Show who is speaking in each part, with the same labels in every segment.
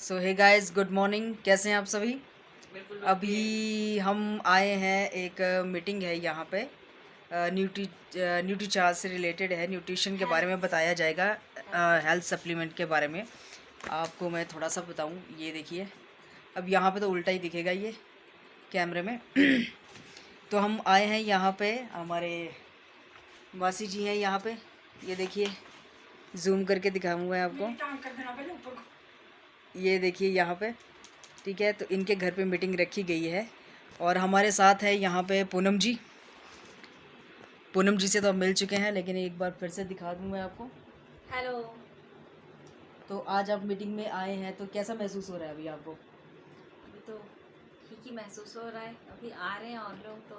Speaker 1: सो hey guys, good morning. कैसे हैं आप सभी?
Speaker 2: बिल्कुल
Speaker 1: अभी हम आए हैं, एक मीटिंग है यहाँ पे। न्यूट्री चार्ट से रिलेटेड है, न्यूट्रिशन के बारे में बताया जाएगा, हेल्थ सप्लीमेंट के बारे में। आपको मैं थोड़ा सा बताऊँ, ये देखिए। अब यहाँ पे तो उल्टा ही दिखेगा ये कैमरे में। तो हम आए हैं यहाँ पे, हमारे मासी जी हैं यहाँ पे। ये देखिए, जूम करके दिखाऊंगा मैं आपको। ये देखिए यहाँ पे, ठीक है। तो इनके घर पे मीटिंग रखी गई है और हमारे साथ है यहाँ पे पूनम जी। पूनम जी से तो अब मिल चुके हैं, लेकिन एक बार फिर से दिखा दूँ मैं आपको।
Speaker 2: हेलो।
Speaker 1: तो आज आप मीटिंग में आए हैं, तो कैसा महसूस हो रहा है अभी आपको?
Speaker 2: अभी तो ठीक ही महसूस हो रहा है। अभी आ रहे हैं और लोग, तो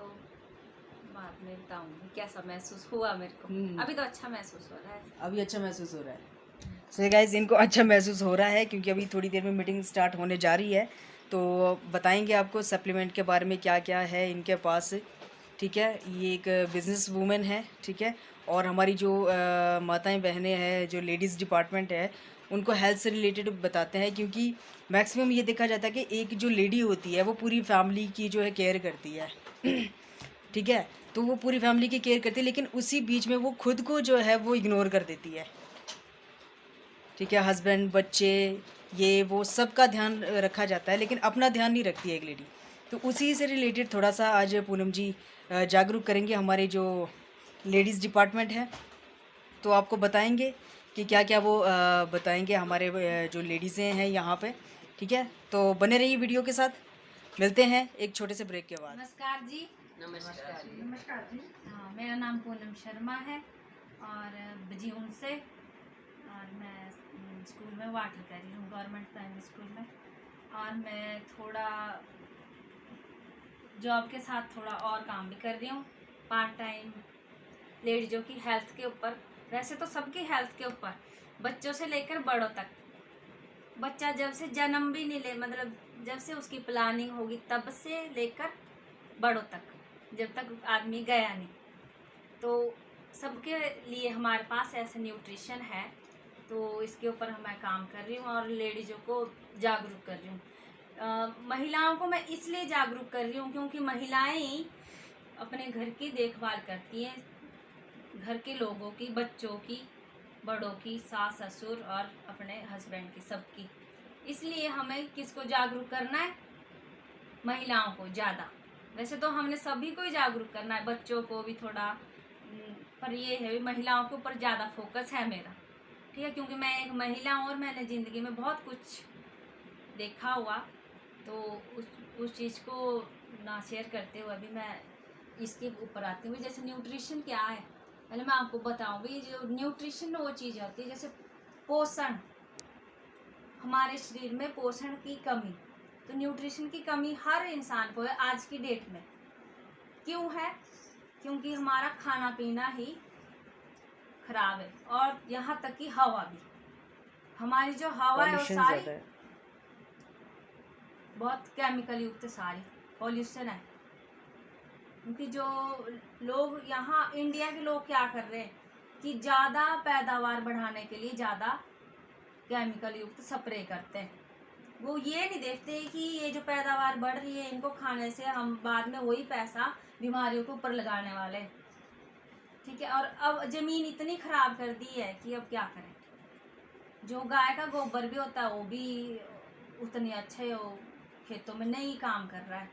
Speaker 2: बाद में बताऊंगी कैसा महसूस हुआ मेरे को। अभी तो अच्छा महसूस हो रहा है।
Speaker 1: अभी अच्छा महसूस हो रहा है। सो गाइस, इनको अच्छा महसूस हो रहा है क्योंकि अभी थोड़ी देर में मीटिंग स्टार्ट होने जा रही है। तो बताएंगे आपको सप्लीमेंट के बारे में क्या क्या है इनके पास। ठीक है, ये एक बिज़नेस वूमेन है, ठीक है। और हमारी जो माताएं बहनें हैं, जो लेडीज़ डिपार्टमेंट है, उनको हेल्थ से रिलेटेड बताते हैं, क्योंकि मैक्सिमम ये देखा जाता है कि एक जो लेडी होती है वो पूरी फैमिली की जो है केयर करती है। ठीक है, तो वो पूरी फैमिली की केयर करती है, लेकिन उसी बीच में वो खुद को जो है वो इग्नोर कर देती है। ठीक है, हस्बैंड, बच्चे, ये वो सबका ध्यान रखा जाता है, लेकिन अपना ध्यान नहीं रखती है एक लेडी। तो उसी से रिलेटेड थोड़ा सा आज पूनम जी जागरूक करेंगे हमारे जो लेडीज़ डिपार्टमेंट है। तो आपको बताएंगे कि क्या क्या वो बताएंगे हमारे जो लेडीज़ें हैं यहाँ पे। ठीक है, तो बने रहिए वीडियो के साथ। मिलते हैं एक छोटे से ब्रेक के बाद।
Speaker 2: नमस्कार जी।
Speaker 1: नमस्कार जी।
Speaker 2: नमस्कार जी। हाँ, मेरा नाम पूनम शर्मा है और बजीऊन से। और मैं स्कूल में वाटर कर रही हूँ, गवर्नमेंट प्राइमरी स्कूल में। और मैं थोड़ा जॉब के साथ थोड़ा और काम भी कर रही हूँ, पार्ट टाइम, लेडीज़ों की हेल्थ के ऊपर। वैसे तो सबकी हेल्थ के ऊपर, बच्चों से लेकर बड़ों तक। बच्चा जब से जन्म भी नहीं ले, मतलब जब से उसकी प्लानिंग होगी तब से लेकर बड़ों तक, जब तक आदमी गया नहीं, तो सबके लिए हमारे पास ऐसे न्यूट्रिशन है। तो इसके ऊपर मैं काम कर रही हूँ और लेडीज़ों को जागरूक कर रही हूँ। महिलाओं को मैं इसलिए जागरूक कर रही हूँ क्योंकि महिलाएं ही अपने घर की देखभाल करती हैं, घर के लोगों की, बच्चों की, बड़ों की, सास ससुर और अपने हस्बैंड की, सबकी। इसलिए हमें किसको जागरूक करना है? महिलाओं को ज़्यादा। वैसे तो हमने सभी को ही जागरूक करना है, बच्चों को भी थोड़ा, पर ये है महिलाओं के ऊपर ज़्यादा फोकस है मेरा। ठीक है, क्योंकि मैं एक महिला हूँ और मैंने ज़िंदगी में बहुत कुछ देखा हुआ। तो उस चीज़ को ना शेयर करते हुए अभी मैं इसके ऊपर आती हूँ। जैसे न्यूट्रिशन क्या है, पहले मैं आपको बताऊँ। भी जो न्यूट्रिशन वो चीज़ होती है जैसे पोषण, हमारे शरीर में पोषण की कमी। तो न्यूट्रिशन की कमी हर इंसान को है आज की डेट में। क्यों है? क्योंकि हमारा खाना पीना ही खराब है, और यहाँ तक कि हवा भी, हमारी जो हवा है वो
Speaker 1: पॉल्यूशन
Speaker 2: सारी
Speaker 1: ज़्यादा है।
Speaker 2: बहुत केमिकल युक्त, सारी पॉल्यूशन है। क्योंकि जो लोग यहाँ इंडिया के लोग क्या कर रहे हैं कि ज़्यादा पैदावार बढ़ाने के लिए ज़्यादा केमिकल युक्त स्प्रे करते हैं। वो ये नहीं देखते कि ये जो पैदावार बढ़ रही है, इनको खाने से हम बाद में वही पैसा बीमारियों के ऊपर लगाने वाले हैं। ठीक है, और अब ज़मीन इतनी ख़राब कर दी है कि अब क्या करें। जो गाय का गोबर भी होता है वो भी उतने अच्छे वो खेतों में नहीं काम कर रहा है।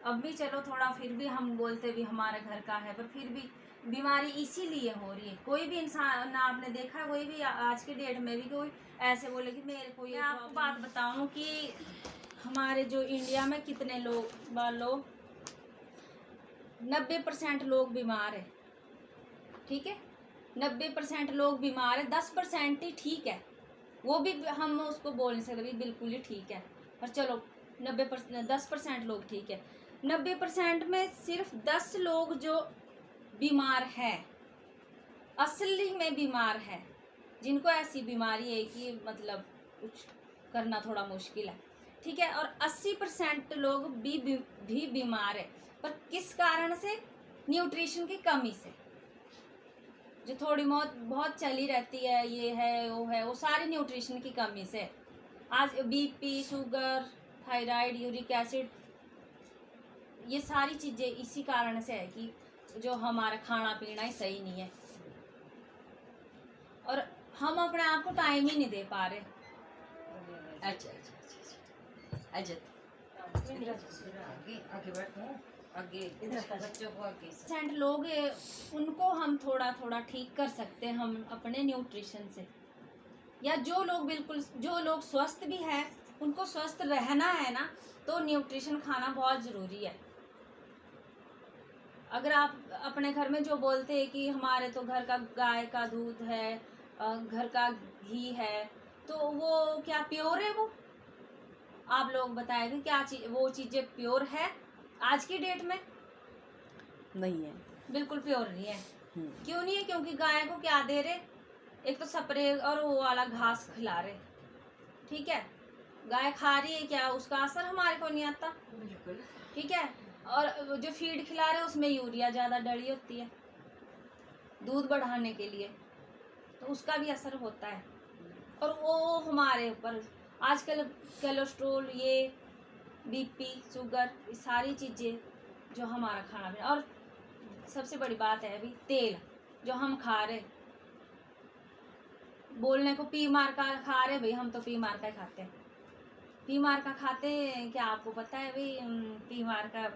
Speaker 2: अब भी चलो थोड़ा, फिर भी हम बोलते भी हमारे घर का है, पर फिर भी बीमारी इसीलिए हो रही है। कोई भी इंसान ना, आपने देखा कोई भी आज के डेट में भी कोई ऐसे बोले कि मेरे को ये, आपको बात बताऊं कि हमारे जो इंडिया में कितने लोग, मान लो 90% लोग बीमार है। ठीक है, 90% लोग बीमार है, 10% ही ठीक है। वो भी हम उसको बोल नहीं सकते बिल्कुल ही ठीक है, पर चलो 10% लोग ठीक है। 90% में सिर्फ 10 लोग जो बीमार है, असली में बीमार है, जिनको ऐसी बीमारी है कि मतलब कुछ करना थोड़ा मुश्किल है। ठीक है, और 80% लोग भी बीमार है, पर किस कारण से? न्यूट्रिशन की कमी से। जो थोड़ी बहुत बहुत चली रहती है, ये है वो है, वो सारी न्यूट्रिशन की कमी से। आज BP, sugar, thyroid, uric acid, ये सारी चीज़ें इसी कारण से है कि जो हमारा खाना पीना ही सही नहीं है और हम अपने आप को टाइम ही नहीं दे पा रहे।
Speaker 1: अच्छा अच्छा अच्छा अच्छा आगे आगे बैठो, आगे इधर बच्चों को आगे
Speaker 2: परसेंट लोग उनको हम थोड़ा थोड़ा ठीक कर सकते हैं हम अपने न्यूट्रिशन से, या जो लोग स्वस्थ भी है उनको स्वस्थ रहना है ना, तो न्यूट्रिशन खाना बहुत ज़रूरी है। अगर आप अपने घर में जो बोलते हैं कि हमारे तो घर का गाय का दूध है, घर का घी है, तो वो क्या प्योर है? वो आप लोग बताएंगे क्या वो चीज़ें प्योर है? आज की डेट में
Speaker 1: नहीं है,
Speaker 2: बिल्कुल प्योर नहीं है। क्यों नहीं है? क्योंकि गाय को क्या दे रहे, एक तो स्प्रे और वो वाला घास खिला रहे, ठीक है, गाय खा रही है, क्या उसका असर हमारे को नहीं आता, ठीक है। और जो फीड खिला रहे उसमें यूरिया ज़्यादा डली होती है दूध बढ़ाने के लिए, तो उसका भी असर होता है। और वो हमारे ऊपर आजकल कोलेस्ट्रोल, ये बीपी, शुगर, ये सारी चीज़ें जो हमारा खाना पीना, और सबसे बड़ी बात है अभी तेल जो हम खा रहे, बोलने को पी मार का खा रहे, भाई हम तो पी मार का ही खाते हैं। पी मार का खाते हैं, क्या आपको पता है भाई पी मार का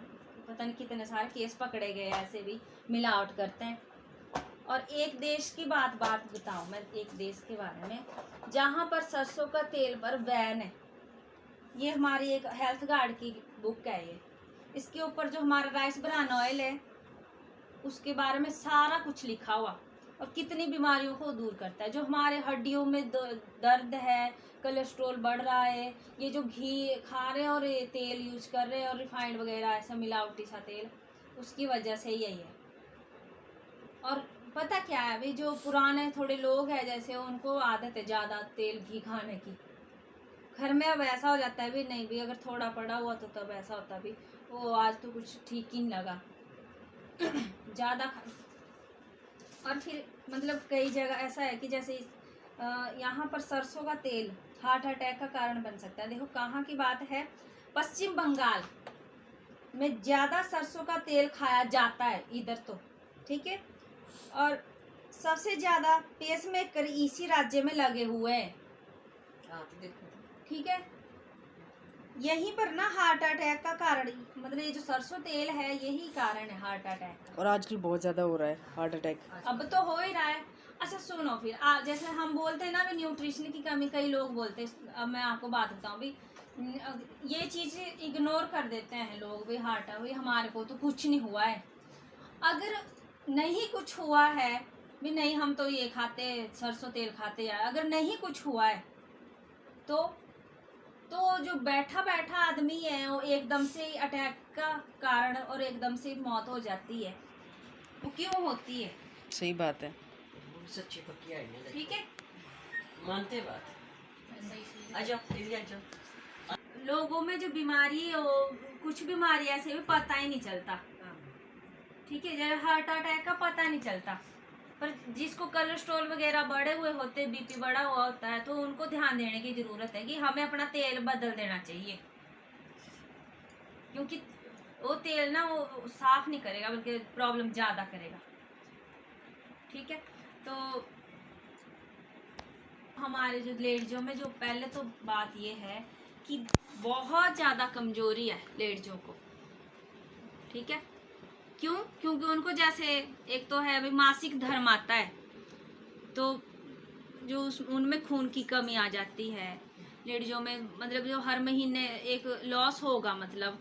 Speaker 2: पता नहीं कितने सारे केस पकड़े गए, ऐसे भी मिलावट करते हैं। और एक देश की बात बताऊं मैं, एक देश के बारे में जहाँ पर सरसों का तेल पर बैन है। ये हमारी एक हेल्थ गार्ड की बुक है ये, इसके ऊपर जो हमारा राइस ब्रान ऑयल है उसके बारे में सारा कुछ लिखा हुआ, और कितनी बीमारियों को दूर करता है। जो हमारे हड्डियों में दर्द है, कोलेस्ट्रॉल बढ़ रहा है, ये जो घी खा रहे हैं और ये तेल यूज कर रहे हैं और रिफाइंड वगैरह ऐसा मिलावटी सा तेल, उसकी वजह से यही है। और पता क्या है, अभी जो पुराने थोड़े लोग हैं जैसे, उनको आदत है ज़्यादा तेल घी खाने की। घर में अब ऐसा हो जाता है भी नहीं भी, अगर थोड़ा पड़ा हुआ तो तब ऐसा होता भी वो आज तो कुछ ठीक ही नहीं लगा ज़्यादा और फिर मतलब कई जगह ऐसा है कि जैसे यहाँ पर सरसों का तेल हार्ट अटैक का कारण बन सकता है। देखो कहाँ की बात है, पश्चिम बंगाल में ज़्यादा सरसों का तेल खाया जाता है इधर तो, ठीक है। और सबसे ज़्यादा पेसमेकर इसी राज्य में लगे हुए हैं, ठीक है। यहीं पर ना हार्ट अटैक का कारण, मतलब ये जो सरसों तेल है यही कारण है हार्ट अटैक का।
Speaker 1: और आजकल बहुत ज़्यादा हो रहा है हार्ट अटैक,
Speaker 2: अब तो हो ही रहा है। अच्छा सुनो, फिर जैसे हम बोलते हैं ना भी न्यूट्रिशन की कमी, कई लोग बोलते हैं, अब मैं आपको बात बताऊं भी, ये चीज़ इग्नोर कर देते हैं लोग भी, हार्ट भाई हमारे को तो कुछ नहीं हुआ है। अगर नहीं कुछ हुआ है भी, नहीं हम तो ये खाते सरसों तेल खाते हैं, अगर नहीं कुछ हुआ है तो जो बैठा बैठा आदमी है वो एकदम से अटैक का कारण और एकदम से मौत हो जाती है, वो क्यों होती है?
Speaker 1: सही बात है,
Speaker 3: सच्ची पक्की है,
Speaker 2: ठीक है,
Speaker 3: मानते बात। आ जाओ।
Speaker 2: लोगों में जो बीमारी है वो कुछ बीमारी ऐसे भी पता ही नहीं चलता, ठीक है, जैसे हार्ट अटैक का पता नहीं चलता, पर जिसको कोलेस्ट्रॉल वगैरह बढ़े हुए होते, बीपी बढ़ा हुआ होता है, तो उनको ध्यान देने की ज़रूरत है कि हमें अपना तेल बदल देना चाहिए, क्योंकि वो तेल ना वो साफ नहीं करेगा बल्कि प्रॉब्लम ज़्यादा करेगा, ठीक है। तो हमारे जो लेडीजों में जो पहले तो बात ये है कि बहुत ज़्यादा कमजोरी है लेडीजों को, ठीक है। क्यों? क्योंकि उनको जैसे एक तो है अभी मासिक धर्म आता है, तो जो उनमें खून की कमी आ जाती है लेडीजों में, मतलब जो हर महीने एक लॉस होगा, मतलब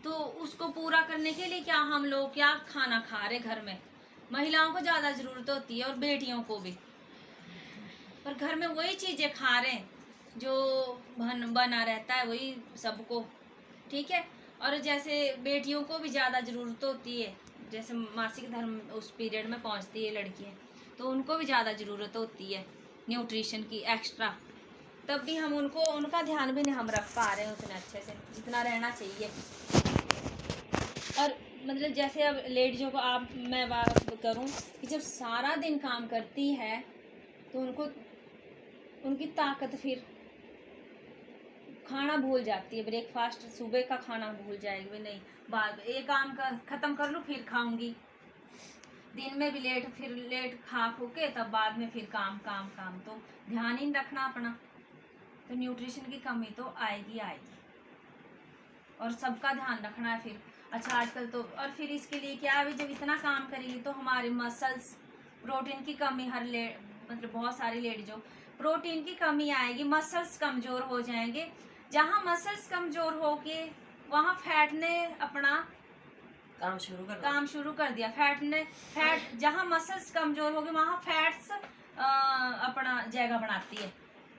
Speaker 2: तो उसको पूरा करने के लिए क्या हम लोग क्या खाना खा रहे घर में, महिलाओं को ज़्यादा ज़रूरत होती है और बेटियों को भी, पर घर में वही चीज़ें खा रहे हैं जो बना रहता है वही सबको, ठीक है। और जैसे बेटियों को भी ज़्यादा ज़रूरत होती है, जैसे मासिक धर्म उस पीरियड में पहुंचती है लड़कियां, तो उनको भी ज़्यादा ज़रूरत होती है न्यूट्रिशन की एक्स्ट्रा, तब भी हम उनका ध्यान भी नहीं हम रख पा रहे हैं उतने अच्छे से जितना रहना चाहिए। और मतलब जैसे अब लेडीज़ों को मैं बात करूं कि जब सारा दिन काम करती है तो उनकी ताकत फिर खाना भूल जाती है, ब्रेकफास्ट सुबह का खाना भूल जाएगी, नहीं बाद एक काम का ख़त्म कर लूँ फिर खाऊंगी, दिन में भी लेट, फिर लेट खा खो के तब बाद में फिर काम काम काम, तो ध्यान ही नहीं रखना अपना, तो न्यूट्रिशन की कमी तो आएगी आएगी, और सबका ध्यान रखना है फिर। अच्छा आजकल तो, और फिर इसके लिए क्या है, जब इतना काम करेगी तो हमारे मसल्स, प्रोटीन की कमी मतलब बहुत सारी लेडीजों प्रोटीन की कमी आएगी, मसल्स कमज़ोर हो जाएंगे। जहाँ मसल्स कमज़ोर हो के वहाँ फैट ने अपना
Speaker 3: काम शुरू कर
Speaker 2: दिया। फैट जहाँ मसल्स कमज़ोर होगी वहाँ फैट्स अपना जगह बनाती है,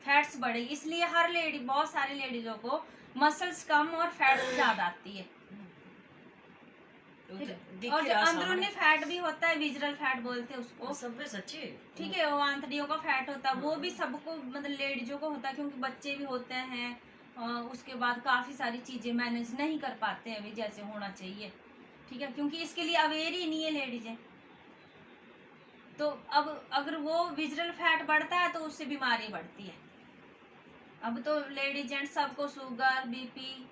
Speaker 2: फैट्स बढ़ेगी, इसलिए हर लेडी, बहुत सारी लेडीज़ों को मसल्स कम और फैट्स ज़्यादा आती है। और जो अंदरूनी फैट भी होता है, विजरल फैट बोलते हैं उसको,
Speaker 3: सब में सच्ची,
Speaker 2: ठीक है, वो आंतड़ियों का फैट होता है, वो भी सबको मतलब लेडीजों को होता है, क्योंकि बच्चे भी होते हैं, उसके बाद काफ़ी सारी चीज़ें मैनेज नहीं कर पाते हैं अभी जैसे होना चाहिए, ठीक है, क्योंकि इसके लिए अवेयर ही नहीं है लेडीजें। तो अब अगर वो विजरल फैट बढ़ता है तो उससे बीमारी बढ़ती है। अब तो लेडीज जेंट्स सबको शुगर, बीपी,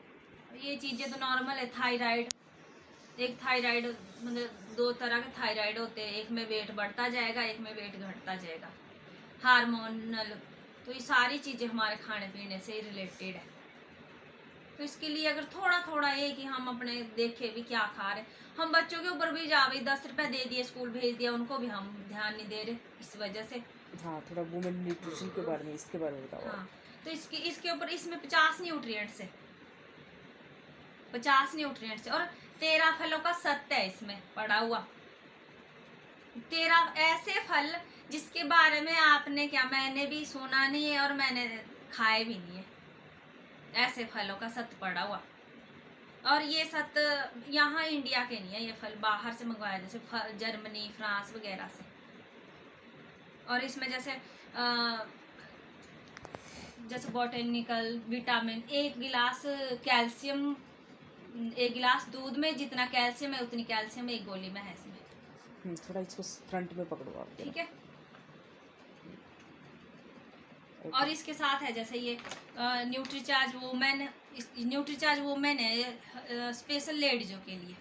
Speaker 2: ये चीज़ें तो नॉर्मल है। थायराइड, एक थायराइड मतलब 2 तरह के थायराइड होते हैं, एक में वेट बढ़ता जाएगा, एक में वेट घटता जाएगा, हार्मोनल, तो ये सारी चीज़ें हमारे खाने पीने से रिलेटेड है। तो इसके लिए अगर थोड़ा थोड़ा ये कि हम अपने देखें भी क्या खा रहे, हम बच्चों के ऊपर भी जा भाई 10 रुपये दे दिए, स्कूल भेज दिया, उनको भी हम ध्यान नहीं दे रहे इस वजह से।
Speaker 1: हाँ, थोड़ा वुमेन न्यूट्रिशन के बारे में, इसके बारे में बताओ।
Speaker 2: हाँ, तो इसके ऊपर इसमें 50 न्यूट्रिएंट्स है, 50 न्यूट्रिएंट्स है, और 13 फलों का सत्य है इसमें पड़ा हुआ। 13 ऐसे फल जिसके बारे में आपने क्या, मैंने भी सुना नहीं है और मैंने खाए भी नहीं है, ऐसे फलों का सत्य पड़ा हुआ। और ये सत्य यहाँ इंडिया के नहीं है, ये फल बाहर से मंगवाया, जैसे जर्मनी, फ्रांस वगैरह से। और इसमें जैसे बोटेनिकल विटामिन, एक गिलास दूध में जितना कैल्शियम है उतनी कैल्शियम एक गोली में है इसमें।
Speaker 1: थोड़ा इसको फ्रंट में पकड़ो आप,
Speaker 2: ठीक है। और इसके साथ है जैसे ये न्यूट्रीचार्ज वुमेन है, स्पेशल लेडीजों के लिए,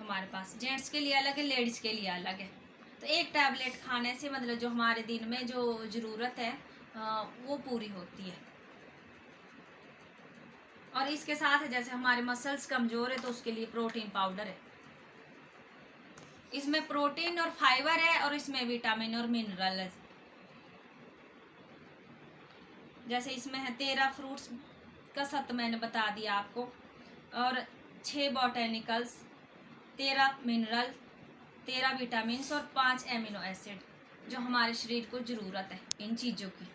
Speaker 2: हमारे पास जेंट्स के लिए अलग है, लेडीज के लिए अलग है। तो एक टैबलेट खाने से मतलब जो हमारे दिन में जो ज़रूरत है वो पूरी होती है। और इसके साथ है जैसे हमारे मसल्स कमज़ोर है तो उसके लिए प्रोटीन पाउडर है, इसमें प्रोटीन और फाइबर है, और इसमें विटामिन और मिनरल है। जैसे इसमें है 13 फ्रूट्स का सत्य मैंने बता दिया आपको, और 6 बॉटेनिकल्स, 13 मिनरल, 13 विटामिन और 5 एमिनो एसिड, जो हमारे शरीर को ज़रूरत है इन चीज़ों की,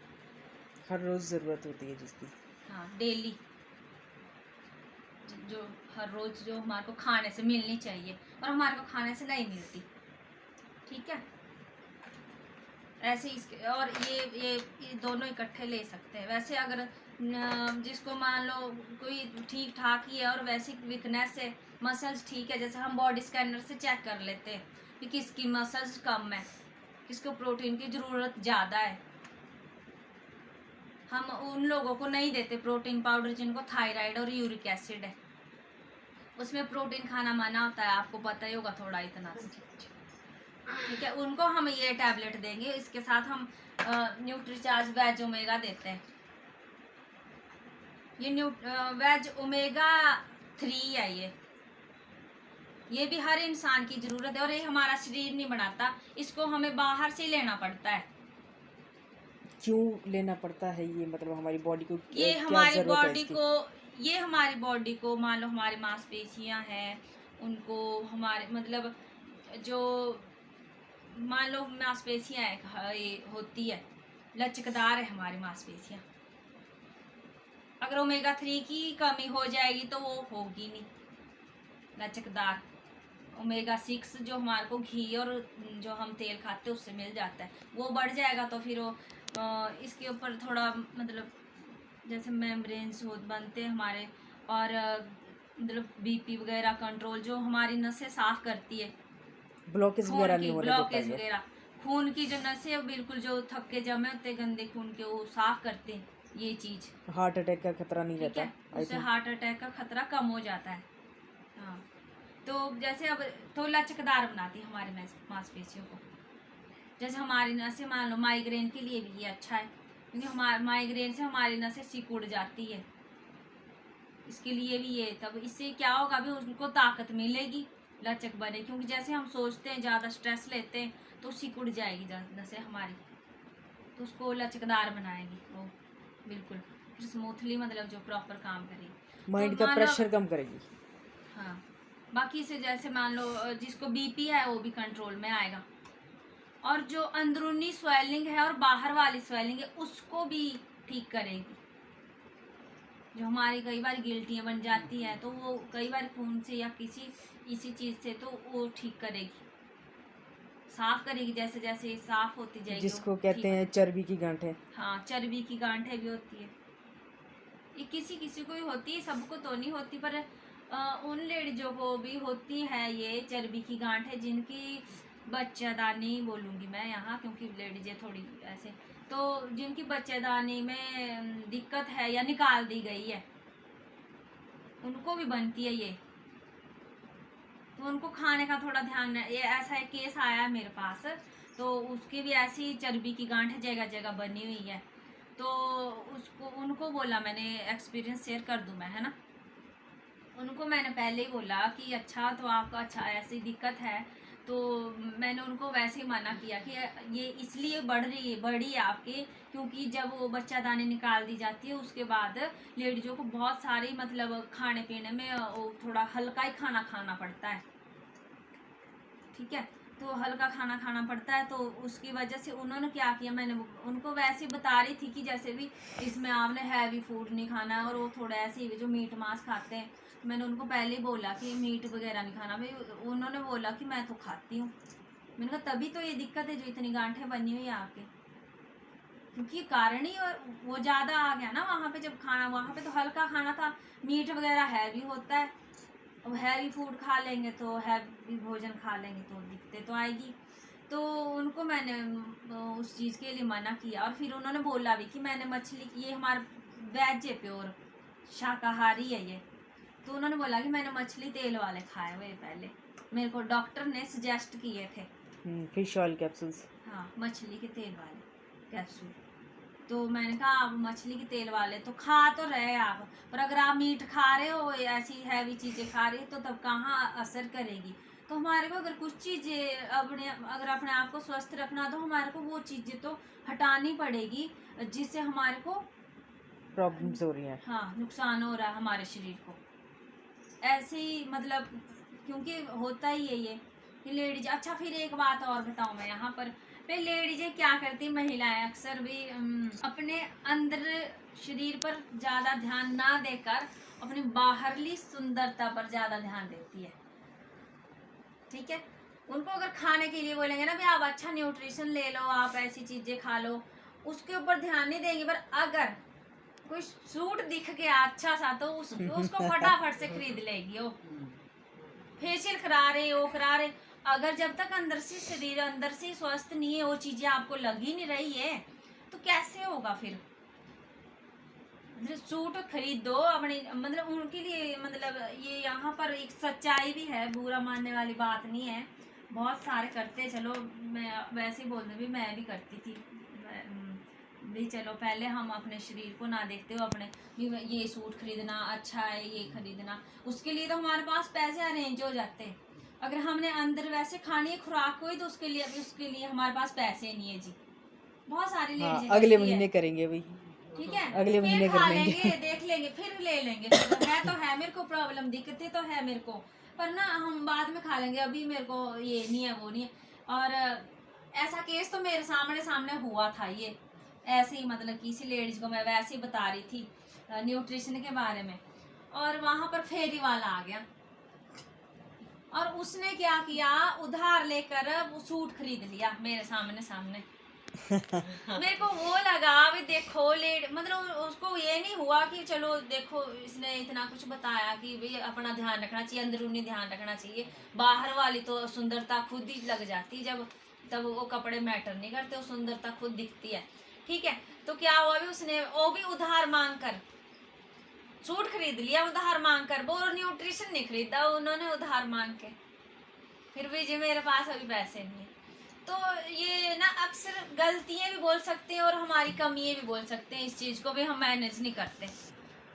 Speaker 1: हर रोज़ ज़रूरत होती है जिसकी।
Speaker 2: हाँ, डेली जो हर रोज़ जो हमारे को खाने से मिलनी चाहिए, और हमारे को खाने से नहीं मिलती, ठीक है। ऐसे इसके, और ये दोनों इकट्ठे ले सकते हैं। वैसे अगर जिसको मान लो कोई ठीक ठाक ही है और वैसी वीकनेस है, मसल्स ठीक है, जैसे हम बॉडी स्कैनर से चेक कर लेते हैं कि किसकी मसल्स कम है, किसको प्रोटीन की ज़रूरत ज़्यादा है। हम उन लोगों को नहीं देते प्रोटीन पाउडर जिनको थायराइड और यूरिक एसिड है, उसमें प्रोटीन खाना मना होता है, आपको पता ही होगा थोड़ा इतना, ठीक है। उनको हम ये टैबलेट देंगे, इसके साथ हम न्यूट्रीचार्ज वेज ओमेगा देते हैं। ये वेज ओमेगा 3 है, ये भी हर इंसान की ज़रूरत है, और ये हमारा शरीर नहीं बनाता, इसको हमें बाहर से लेना पड़ता है।
Speaker 1: क्यों लेना पड़ता है ये, मतलब हमारी बॉडी को
Speaker 2: ये
Speaker 1: क्या
Speaker 2: हमारी
Speaker 1: ज़रूरत है
Speaker 2: बॉडी
Speaker 1: इसकी?
Speaker 2: को, ये हमारी बॉडी को, मान लो हमारी मांसपेशियां हैं, उनको हमारे मतलब जो मान लो मांसपेशियां ये होती है, लचकदार है हमारी मांसपेशियां, अगर ओमेगा 3 की कमी हो जाएगी तो वो होगी नहीं लचकदार। ओमेगा 6 जो हमारे को घी और जो हम तेल खाते हैं उससे मिल जाता है, वो बढ़ जाएगा तो फिर वो इसके ऊपर थोड़ा मतलब जैसे मेम्ब्रेन्स बनते हैं हमारे, और मतलब बीपी वगैरह कंट्रोल, जो हमारी नसें साफ़ करती है,
Speaker 1: ब्लॉकेज वगैरह नहीं होने देता
Speaker 2: ब्लॉकेज
Speaker 1: है।
Speaker 2: वगैरह, खून की जो नसें बिल्कुल जो थक्के जमे होते गंदे खून के, वो साफ़ करते हैं ये चीज़।
Speaker 1: हार्ट अटैक का खतरा नहीं
Speaker 2: ठीक
Speaker 1: रहता
Speaker 2: है, उससे हार्ट अटैक का खतरा कम हो जाता है। हाँ, तो जैसे अब तो लचकदार बनाती है हमारी मांसपेशियों को। जैसे हमारी नसें मान लो माइग्रेन के लिए भी ये अच्छा है, क्योंकि हमारे माइग्रेन से हमारी नसें सिकुड़ जाती है, इसके लिए भी ये। तब इससे क्या होगा, भी उनको ताकत मिलेगी, लचक बने, क्योंकि जैसे हम सोचते हैं ज़्यादा स्ट्रेस लेते हैं तो सिकुड़ जाएगी नसें हमारी, तो उसको लचकदार बनाएगी वो बिल्कुल, फिर स्मूथली मतलब जो प्रॉपर काम करेगी।
Speaker 1: माइंड
Speaker 2: तो
Speaker 1: का प्रेशर कम करेगी।
Speaker 2: हाँ, बाकी से जैसे मान लो जिसको बीपी है वो भी कंट्रोल में आएगा, और जो अंदरूनी स्वेलिंग है और बाहर वाली स्वेलिंग है उसको भी ठीक करेगी। जो हमारी कई बार गिल्टियाँ बन जाती है तो वो कई बार खून से या इसी चीज़ से, तो वो ठीक करेगी, साफ करेगी। जैसे जैसे साफ होती जाएगी,
Speaker 1: जिसको कहते हैं चर्बी की गांठें।
Speaker 2: हाँ, चर्बी की गांठें भी होती है, ये किसी किसी को ही होती है, सबको तो नहीं होती, पर उन लेडीजों को भी होती है ये चर्बी की गांठें, जिनकी बच्चेदानी बोलूँगी मैं यहाँ, क्योंकि लेडीजें थोड़ी ऐसे, तो जिनकी बच्चेदानी में दिक्कत है या निकाल दी गई है, उनको भी बनती है ये। तो उनको खाने का थोड़ा ध्यान, ये ऐसा एक केस आया है मेरे पास, तो उसकी भी ऐसी चर्बी की गांठें जगह जगह बनी हुई है, तो उनको बोला मैंने, एक्सपीरियंस शेयर कर दूं मैं, है ना। उनको मैंने पहले ही बोला कि अच्छा तो आपका अच्छा ऐसी दिक्कत है, तो मैंने उनको वैसे ही मना किया कि ये इसलिए बढ़ी है आपके, क्योंकि जब वो बच्चादानी निकाल दी जाती है उसके बाद लेडीजों को बहुत सारी मतलब खाने पीने में वो थोड़ा हल्का ही खाना खाना पड़ता है, ठीक है, तो हल्का खाना खाना पड़ता है, तो उसकी वजह से उन्होंने क्या किया, मैंने उनको वैसे ही बता रही थी कि जैसे भी इसमें आपने हैवी फूड नहीं खाना है, और वो थोड़ा ऐसे ही जो मीट मांस खाते हैं, तो मैंने उनको पहले ही बोला कि मीट वगैरह नहीं खाना भाई। उन्होंने बोला कि मैं तो खाती हूँ। मैंने कहा तभी तो ये दिक्कत है जो इतनी गांठें बनी हुई है आपके, क्योंकि कारण ही वो ज़्यादा आ गया ना वहाँ पे। जब खाना वहाँ पे तो हल्का खाना था, मीट वगैरह हैवी होता है, अब हैवी फूड खा लेंगे तो हैवी भोजन खा लेंगे तो दिक्कतें तो आएगी। तो उनको मैंने उस चीज़ के लिए मना किया, और फिर उन्होंने बोला भी कि मैंने मछली, ये हमारा वेज है, प्योर शाकाहारी है ये, तो उन्होंने बोला कि मैंने मछली तेल वाले खाए हुए पहले, मेरे को डॉक्टर ने सजेस्ट किए थे।
Speaker 1: Fish oil capsules.
Speaker 2: हाँ, मछली के तेल वाले कैप्सूल। तो मैंने कहा आप मछली के तेल वाले तो खा तो रहे आप, पर अगर आप मीट खा रहे हो, ऐसी हैवी चीज़ें खा रहे हो, तो तब कहाँ असर करेगी। तो हमारे को अगर कुछ चीज़ें अगर अपने आप को स्वस्थ रखना, तो हमारे को वो चीज़ें तो हटानी पड़ेगी जिससे हमारे को
Speaker 1: प्रॉब्लम्स हो रही हैं।
Speaker 2: हाँ, नुकसान हो रहा है हमारे शरीर को ऐसे ही, मतलब क्योंकि होता ही है ये कि लेडीज। अच्छा, फिर एक बात और बताऊँ मैं यहाँ पर, फिर लेडीजें क्या करती, महिलाएं अक्सर भी अपने अंदर शरीर पर ज़्यादा ध्यान ना देकर अपनी बाहरली सुंदरता पर ज़्यादा ध्यान देती है, ठीक है। उनको अगर खाने के लिए बोलेंगे ना भी आप अच्छा न्यूट्रिशन ले लो, आप ऐसी चीज़ें खा लो, उसके ऊपर ध्यान नहीं देंगे। पर अगर कोई सूट दिख गया अच्छा सा, तो उसको फटाफट से खरीद लेगी वो। फेशियल करा रहे, वो करा रहे, अगर जब तक अंदर से शरीर अंदर से स्वस्थ नहीं है, वो चीजें आपको लग ही नहीं रही है, तो कैसे होगा फिर। सूट खरीद दो अपनी, मतलब उनके लिए, मतलब ये यहाँ पर एक सच्चाई भी है, बुरा मानने वाली बात नहीं है, बहुत सारे करते। चलो मैं वैसे ही बोल दूँ भी, मैं भी करती थी भी। चलो पहले हम अपने शरीर को ना देखते हो अपने भी, ये सूट खरीदना अच्छा है, ये खरीदना, उसके लिए तो हमारे पास पैसे अरेंज हो जाते हैं। अगर हमने अंदर वैसे खानी है खुराक कोई, तो उसके लिए हमारे पास पैसे नहीं है जी। बहुत सारी लेडीज
Speaker 1: अगले महीने करेंगे भाई,
Speaker 2: ठीक है,
Speaker 1: अगले महीने
Speaker 2: खा
Speaker 1: कर
Speaker 2: लेंगे, देख लेंगे, फिर ले लेंगे, फिर है तो है मेरे को प्रॉब्लम, दिक्कतें तो है मेरे को, पर ना हम बाद में खा लेंगे, अभी मेरे को ये नहीं है वो नहीं है। और ऐसा केस तो मेरे सामने हुआ था ये, ऐसे ही मतलब किसी लेडीज को मैं वैसे ही बता रही थी न्यूट्रिशन के बारे में, और वहाँ पर फेरी वाला आ गया, और उसने क्या किया, उधार लेकर वो सूट खरीद लिया मेरे सामने। मेरे को वो लगा भी देखो मतलब उसको ये नहीं हुआ कि चलो देखो इसने इतना कुछ बताया कि भाई अपना ध्यान रखना चाहिए, अंदरूनी ध्यान रखना चाहिए, बाहर वाली तो सुंदरता खुद ही लग जाती जब, तब वो कपड़े मैटर नहीं करते, वो सुंदरता खुद दिखती है। ठीक है, तो क्या हुआ भी उसने वो भी उधार मांग कर सूट खरीद लिया, उधार मांग कर। वो न्यूट्रिशन नहीं खरीदा उन्होंने उधार मांग के, फिर भी जी मेरे पास अभी पैसे नहीं है। तो ये ना अक्सर गलतियां भी बोल सकते हैं और हमारी कमियां भी बोल सकते हैं, इस चीज़ को भी हम मैनेज नहीं करते।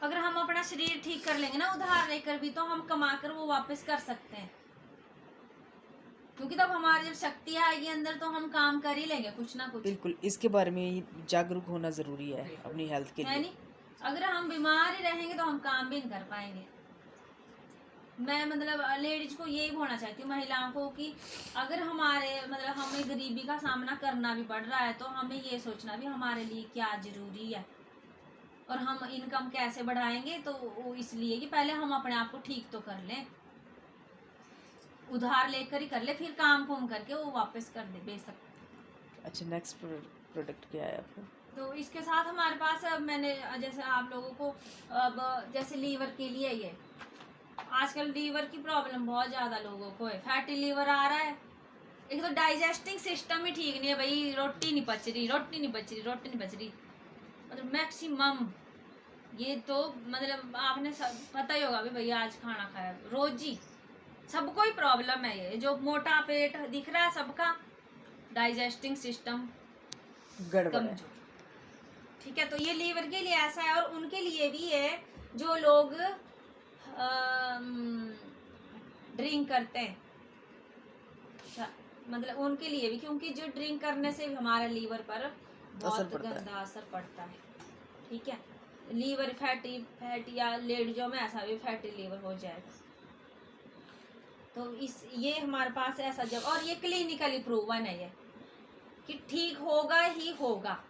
Speaker 2: अगर हम अपना शरीर ठीक कर लेंगे ना उधार लेकर भी, तो हम कमा कर वो वापस कर सकते हैं, क्योंकि तब हमारी जब शक्ति आएगी अंदर तो हम काम कर ही लेंगे कुछ ना कुछ।
Speaker 1: बिल्कुल, इसके बारे में जागरूक होना ज़रूरी है अपनी हेल्थ के
Speaker 2: है
Speaker 1: लिए।
Speaker 2: नहीं, अगर हम बीमार ही रहेंगे तो हम काम भी नहीं कर पाएंगे। मैं मतलब लेडीज को यही बोलना चाहती हूँ, महिलाओं को, कि अगर हमारे मतलब हमें गरीबी का सामना करना भी पड़ रहा है तो हमें ये सोचना भी हमारे लिए क्या ज़रूरी है और हम इनकम कैसे बढ़ाएंगे। तो वो इसलिए कि पहले हम अपने आप को ठीक तो कर लें, उधार लेकर ही कर ले, फिर काम कुम करके वो वापस कर दे बेशक।
Speaker 1: अच्छा, नेक्स्ट प्रोडक्ट क्या है आपका?
Speaker 2: तो इसके साथ हमारे पास अब मैंने जैसे आप लोगों को अब जैसे लीवर के लिए ये आजकल लीवर की प्रॉब्लम बहुत ज़्यादा लोगों को है, फैटी लीवर आ रहा है। एक तो डाइजेस्टिंग सिस्टम ही ठीक नहीं है भाई, रोटी नहीं पच रही, रोटी नहीं पच रही, रोटी नहीं पच रही, मतलब मैक्सिमम। ये तो मतलब आपने सब पता ही होगा भी भैया आज खाना खाया रोज ही, सबको ही प्रॉब्लम है ये, जो मोटा पेट दिख रहा है सबका, डाइजेस्टिंग सिस्टम
Speaker 1: गड़बड़ है।
Speaker 2: कमजोर। ठीक है, तो ये लीवर के लिए ऐसा है, और उनके लिए भी है जो लोग ड्रिंक करते हैं, मतलब उनके लिए भी, क्योंकि जो ड्रिंक करने से भी हमारे लीवर पर बहुत गंदा असर पड़ता है। ठीक है, लीवर फैटी या लेडीजों में ऐसा भी फैटी लीवर हो जाएगा। तो ये हमारे पास ऐसा जब, और ये क्लिनिकली प्रूवन है ये कि ठीक होगा ही होगा,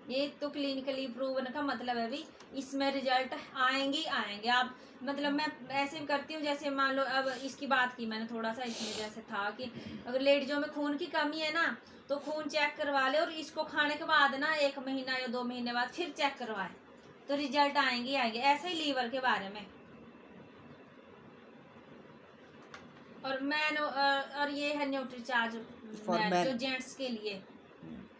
Speaker 2: ये तो क्लिनिकली प्रूवन का मतलब है भी इसमें रिजल्ट आएंगे आएंगे। आप मतलब मैं ऐसे भी करती हूँ, जैसे मान लो अब इसकी बात की मैंने थोड़ा सा, इसमें जैसे था कि अगर लेडीजों में खून की कमी है ना तो खून चेक करवा ले, और इसको खाने के बाद ना 1 महीना या 2 महीने बाद फिर चेक करवाए तो रिजल्ट आएंगे आएंगे। ऐसे ही लीवर के बारे में, और ये है न्यूट्रीचार्ज जो जेंट्स के लिए।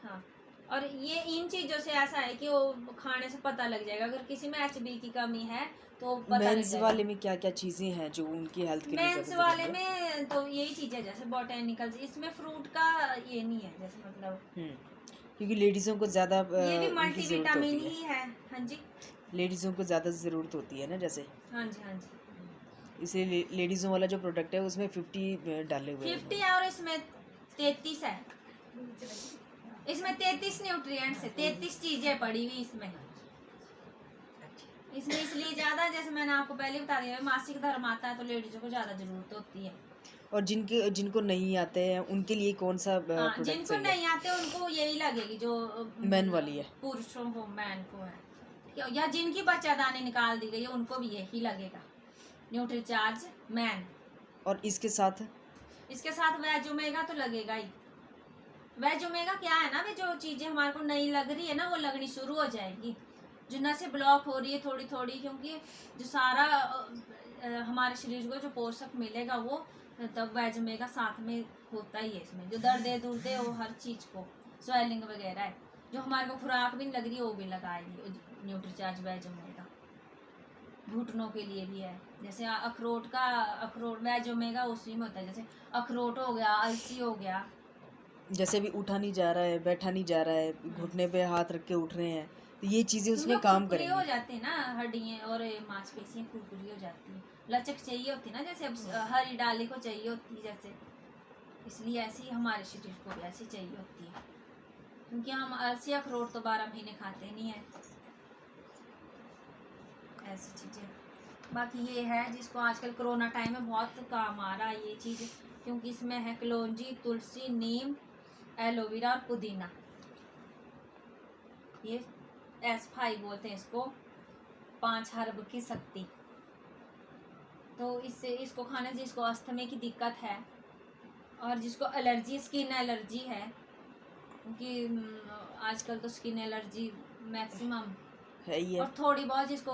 Speaker 2: हाँ, और ये इन चीज़ों से ऐसा है कि वो खाने से पता लग जाएगा, अगर किसी में HB की कमी है तो पता लग
Speaker 1: मेंस
Speaker 2: जाएगा।
Speaker 1: वाले में क्या क्या चीज़ें हैं जो उनकी हेल्थ के लिए
Speaker 2: मेंस वाले में तो यही चीज़ें जैसे बोटेनिकल, इसमें फ्रूट का ये नहीं है, जैसे मतलब
Speaker 1: क्योंकि लेडीज़ों को ज़्यादा
Speaker 2: ये भी मल्टीविटामिन ही है। हाँ जी,
Speaker 1: लेडीज़ों को ज़्यादा ज़रूरत होती है ना, जैसे
Speaker 2: हाँ जी, हाँ जी,
Speaker 1: इसलिए लेडीज़ों वाला जो प्रोडक्ट है उसमें 50 डाले हुए हैं।
Speaker 2: 50 है और इसमें 33 है, इसमें 33 न्यूट्रिएंट्स है, 33 चीजें पड़ी हुई इसमें इसलिए ज्यादा, जैसे मैंने आपको पहले बता दिया, मासिक धर्म आता है तो लेडीजों को ज्यादा जरूरत होती है।
Speaker 1: और जिनको नहीं आते हैं उनके लिए कौन सा प्रोडक्ट
Speaker 2: जिनको नहीं आते उनको यही लगेगी जो
Speaker 1: मैन वाली है,
Speaker 2: पुरुषों को मैन को है, या जिनकी बच्चादानी निकाल दी गई है उनको भी यही लगेगा, न्यूट्रीचार्ज मैन। और
Speaker 1: इसके
Speaker 2: साथ वेज ओमेगा तो लगेगा ही। वेज ओमेगा क्या है ना, वे जो चीजें हमारे को नहीं लग रही है ना वो लगनी शुरू हो जाएगी, जो नसें ब्लॉक हो रही है थोड़ी थोड़ी, क्योंकि जो सारा हमारे शरीर को जो पोषक मिलेगा वो तब वेज ओमेगा साथ में होता ही है इसमें, जो दर्द दुर्दे वो हर चीज़ को स्वेलिंग वगैरह है, जो हमारे को खुराक भी नहीं लग रही है वो भी लगाएगी न्यूट्रीचार्ज वेज ओमेगा। घुटनों के लिए भी है, जैसे अखरोट वेज ओमेगा उसी में होता है, जैसे अखरोट हो गया, अलसी हो गया,
Speaker 1: जैसे भी उठा नहीं जा रहा है, बैठा नहीं जा रहा है, घुटने पे हाथ रख के उठ रहे हैं, तो ये चीज़ें उसमें काम करेंगी।
Speaker 2: हो जाती है ना, हड्डियाँ और मांसपेशियाँ खुरखुरी हो जाती है, लचक चाहिए होती है ना, जैसे अब हरी डाली को चाहिए होती है जैसे, इसलिए ऐसी ही हमारे शरीर को भी ऐसी चाहिए होती है, क्योंकि हम अलसी अखरोट तो 12 महीने खाते नहीं है, ऐसी चीज़ें। बाकी ये है जिसको आजकल कोरोना टाइम में बहुत काम आ रहा है ये चीज़, क्योंकि इसमें है कलौंजी, तुलसी, नीम, एलोवेरा और पुदीना, ये S5 बोलते हैं इसको, 5 हर्ब की शक्ति। तो इससे इसको खाने से जिसको अस्थमे की दिक्कत है और जिसको एलर्जी, स्किन एलर्जी है, क्योंकि आजकल तो स्किन एलर्जी मैक्सिमम
Speaker 1: है ही है,
Speaker 2: और थोड़ी बहुत जिसको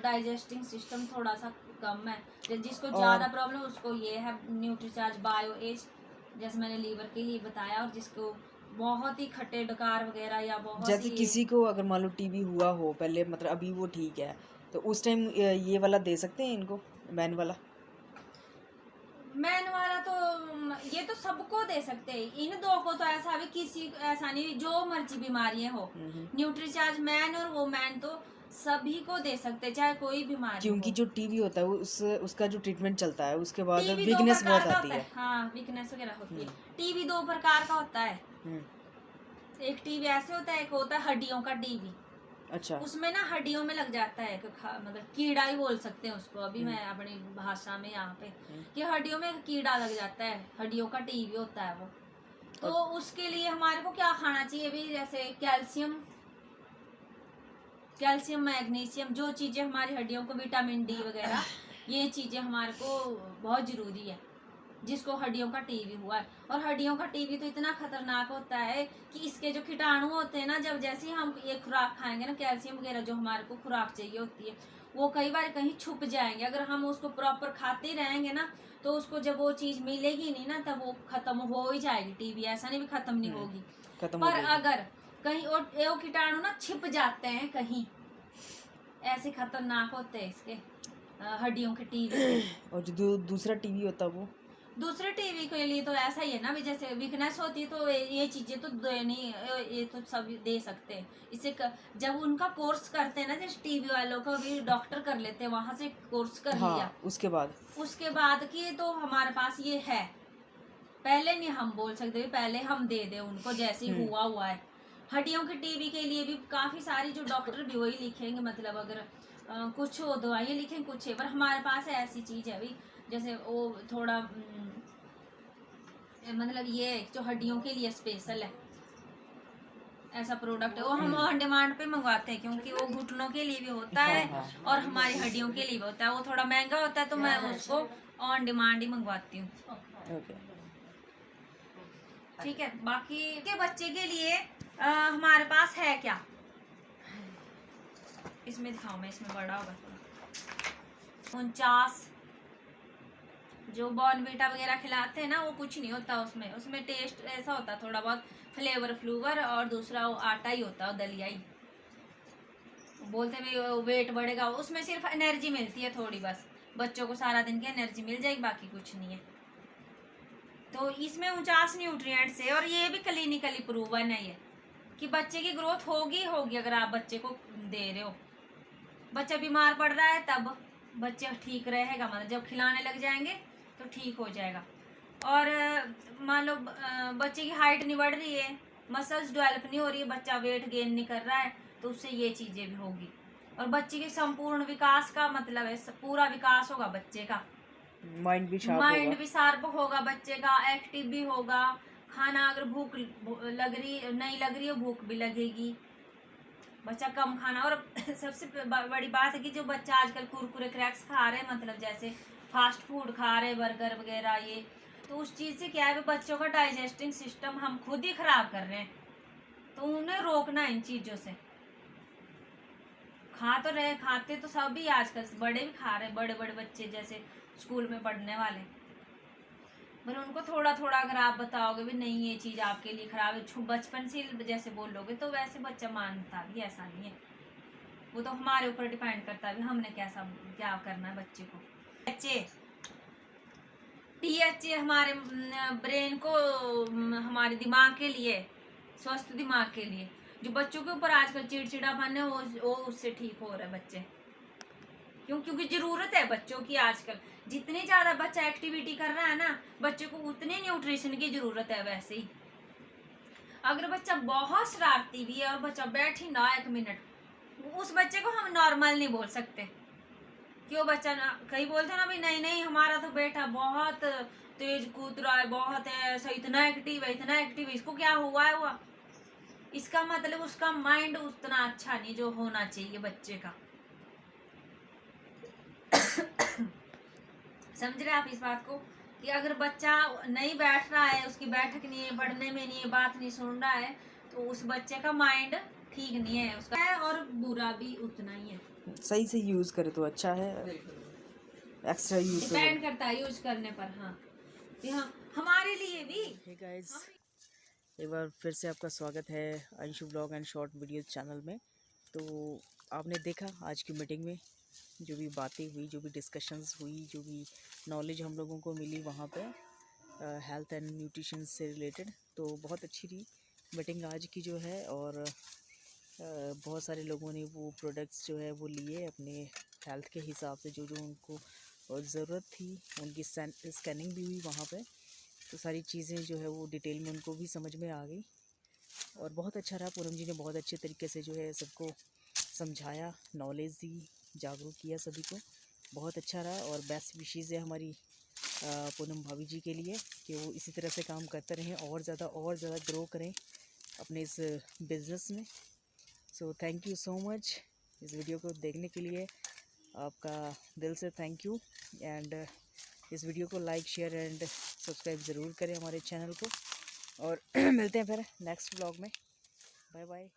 Speaker 2: डाइजेस्टिंग सिस्टम थोड़ा सा कम है, जिसको ज़्यादा प्रॉब्लम उसको ये है न्यूट्रीचार्ज बायो एज, जैसे मैंने लीवर के लिए बताया, और जिसको बहुत ही खट्टे डकार वगैरह या बहुत
Speaker 1: जैसे
Speaker 2: ही
Speaker 1: किसी को अगर मान लो टीबी हुआ हो पहले, मतलब अभी वो ठीक है, तो उस टाइम ये वाला दे सकते हैं इनको, मैन वाला?
Speaker 2: मैन वाला तो ये तो सबको दे सकते हैं। इन दो को तो ऐसा भी किसी ऐसा नहीं, जो मर्जी बीमारियां हो, न्यूट्रीचार्ज मैन और वो मैन तो सभी को दे सकते हैं, चाहे कोई बीमारी
Speaker 1: क्योंकि
Speaker 2: हो।
Speaker 1: जो टीबी होता है वो उसका जो ट्रीटमेंट चलता है उसके बाद
Speaker 2: टीबी दो
Speaker 1: वीकनेस
Speaker 2: प्रकार
Speaker 1: बहुत
Speaker 2: का
Speaker 1: आती
Speaker 2: होता
Speaker 1: है।
Speaker 2: है, हाँ वीकनेस वगैरह होती है। टीबी दो प्रकार का होता है, एक टीबी ऐसे होता है, एक होता है हड्डियों का टीबी।
Speaker 1: अच्छा।
Speaker 2: उसमें ना हड्डियों में लग जाता है, मतलब कीड़ा ही बोल सकते हैं उसको अभी मैं अपनी भाषा में यहाँ पे, कि हड्डियों में कीड़ा लग जाता है, हड्डियों का टीबी होता है वो। तो उसके लिए हमारे को क्या खाना चाहिए भी, जैसे कैल्शियम मैग्नीशियम, जो चीजें हमारी हड्डियों को, विटामिन डी वगैरह, ये चीजें हमारे को बहुत जरूरी है जिसको हड्डियों का टीबी हुआ है। और हड्डियों का टीबी तो इतना खतरनाक होता है कि इसके जो कीटाणु होते हैं ना, जब जैसे ही हम ये खुराक खाएंगे ना, कैल्शियम वगैरह जो हमारे को खुराक चाहिए होती है, वो कई बार कहीं छुप जाएंगे। अगर हम उसको प्रॉपर खाते रहेंगे ना, तो उसको जब वो चीज मिलेगी नहीं ना, तब वो खत्म हो ही जाएगी टीबी, ऐसा नहीं भी खत्म नहीं होगी। पर अगर कहीं वो कीटाणु ना छिप जाते हैं कहीं, ऐसे खतरनाक होते हैं इसके हड्डियों के टीबी।
Speaker 1: और जो दूसरा टीबी होता है वो
Speaker 2: दूसरे टीवी के लिए तो ऐसा ही है ना भी, जैसे वीकनेस होती है तो ये चीजें तो नहीं, ये तो सब दे सकते हैं। इसे जब उनका कोर्स करते हैं ना, जैसे टीवी वालों का भी डॉक्टर कर लेते हैं, वहां से कोर्स कर लिया, उसके बाद की तो हमारे पास ये है। पहले नहीं हम बोल सकते, पहले हम दे दे उनको जैसे ही हुआ है। हड्डियों के टीबी के लिए भी काफी सारी जो डॉक्टर भी वही लिखेंगे, मतलब अगर कुछ वो दवाइयाँ लिखेंगे कुछ है, पर हमारे पास ऐसी चीज है भी, जैसे वो थोड़ा मतलब ये जो हड्डियों के लिए स्पेशल है, ऐसा प्रोडक्ट है वो हम ऑन डिमांड पे मंगवाते हैं, क्योंकि वो घुटनों के लिए भी होता है और हमारी हड्डियों के लिए भी होता है। वो थोड़ा महंगा होता है, तो मैं उसको ऑन डिमांड ही मंगवाती हूँ। ठीक है। बाकी के बच्चे के लिए हमारे पास है क्या, इसमें दिखाओ, मैं इसमें बड़ा होगा 49 जो बॉर्नवीटा वगैरह खिलाते हैं ना, वो कुछ नहीं होता उसमें टेस्ट ऐसा होता है, थोड़ा बहुत फ्लेवर, और दूसरा वो आटा ही होता है, दलिया ही बोलते भी वेट बढ़ेगा, उसमें सिर्फ एनर्जी मिलती है थोड़ी, बस बच्चों को सारा दिन की एनर्जी मिल जाएगी, बाकी कुछ नहीं है। तो इसमें 49 न्यूट्रिएंट्स है, और ये भी क्लिनिकली प्रूवन है ये, कि बच्चे की ग्रोथ होगी अगर आप बच्चे को दे रहे हो। बच्चा बीमार पड़ रहा है तब बच्चा ठीक रहेगा, मतलब जब खिलाने लग जाएंगे तो ठीक हो जाएगा। और मान लो बच्चे की हाइट नहीं बढ़ रही है, मसल्स डेवलप नहीं हो रही है, बच्चा वेट गेन नहीं कर रहा है, तो उससे ये चीज़ें भी होगी। और बच्चे के संपूर्ण विकास का मतलब है पूरा विकास होगा बच्चे का, माइंड भी शार्प होगा बच्चे का, एक्टिव भी होगा। खाना अगर भूख नहीं लग रही है, भूख भी लगेगी, बच्चा कम खाना। और सबसे बड़ी बात है कि जो बच्चा आजकल कुरकुरे क्रैक्स खा रहे हैं, मतलब जैसे फास्ट फूड खा रहे, बर्गर वगैरह, ये तो उस चीज़ से क्या है, बच्चों का डाइजेस्टिंग सिस्टम हम खुद ही खराब कर रहे हैं। तो उन्हें रोकना इन चीज़ों से। खाते तो सभी आजकल, बड़े भी खा रहे हैं, बड़े बड़े बच्चे जैसे स्कूल में पढ़ने वाले, पर उनको थोड़ा थोड़ा अगर आप बताओगे भी नहीं ये चीज़ आपके लिए खराब है, बचपन से जैसे बोलोगे, तो वैसे बच्चा मानता भी, ऐसा नहीं है। वो तो हमारे ऊपर डिपेंड करता है भी हमने क्या करना है बच्चे को। THA हमारे ब्रेन को, हमारे दिमाग के लिए, स्वस्थ दिमाग के लिए, जो बच्चों के ऊपर आजकल चिड़चिड़ापन है वो उससे ठीक हो रहा है बच्चे, क्योंकि जरूरत है बच्चों की आजकल। जितनी ज्यादा बच्चा एक्टिविटी कर रहा है ना, बच्चे को उतने न्यूट्रिशन की जरूरत है। वैसे ही अगर बच्चा बहुत शरारती भी है और बच्चा बैठ ही ना 1 मिनट, उस बच्चे को हम नॉर्मल नहीं बोल सकते। क्यों बच्चा कई बोलते हैं ना भाई नहीं हमारा तो बेटा बहुत तेज कूद रहा है, बहुत है ऐसा, इतना एक्टिव है, इसको क्या हुआ है? हुआ इसका मतलब उसका माइंड उतना अच्छा नहीं जो होना चाहिए बच्चे का। समझ रहे आप इस बात को, कि अगर बच्चा नहीं बैठ रहा है, उसकी बैठक नहीं है, पढ़ने में नहीं है, बात नहीं सुन रहा है, तो उस बच्चे का माइंड ठीक नहीं है उसका है, और बुरा भी उतना ही है।
Speaker 1: सही से यूज करे तो अच्छा है, एक्स्ट्रा यूज
Speaker 2: डिपेंड करता है यूज करने पर। हाँ हमारे लिए भी।
Speaker 1: Hey guys, एक बार फिर से आपका स्वागत है Anshu blog and short video channel में। तो आपने देखा आज की मीटिंग में जो भी बातें हुई, जो भी डिस्कशंस हुई, जो भी नॉलेज हम लोगों को मिली वहाँ पे हेल्थ एंड न्यूट्रिशन से रिलेटेड, तो बहुत अच्छी रही मीटिंग आज की जो है। और बहुत सारे लोगों ने वो प्रोडक्ट्स जो है वो लिए अपने हेल्थ के हिसाब से, जो जो उनको ज़रूरत थी। उनकी स्कैनिंग भी हुई वहाँ पे, तो सारी चीज़ें जो है वो डिटेल में उनको भी समझ में आ गई और बहुत अच्छा रहा। पूनम जी ने बहुत अच्छे तरीके से जो है सबको समझाया, नॉलेज दी, जागरूक किया सभी को। बहुत अच्छा रहा और बेस्ट विशेज़ है हमारी पूनम भाभी जी के लिए कि वो इसी तरह से काम करते रहें और ज़्यादा ग्रो करें अपने इस बिज़नेस में। So thank you so much इस वीडियो को देखने के लिए, आपका दिल से थैंक यू। एंड इस वीडियो को लाइक, शेयर एंड सब्सक्राइब ज़रूर करें हमारे चैनल को और मिलते हैं फिर नेक्स्ट व्लॉग में। Bye bye.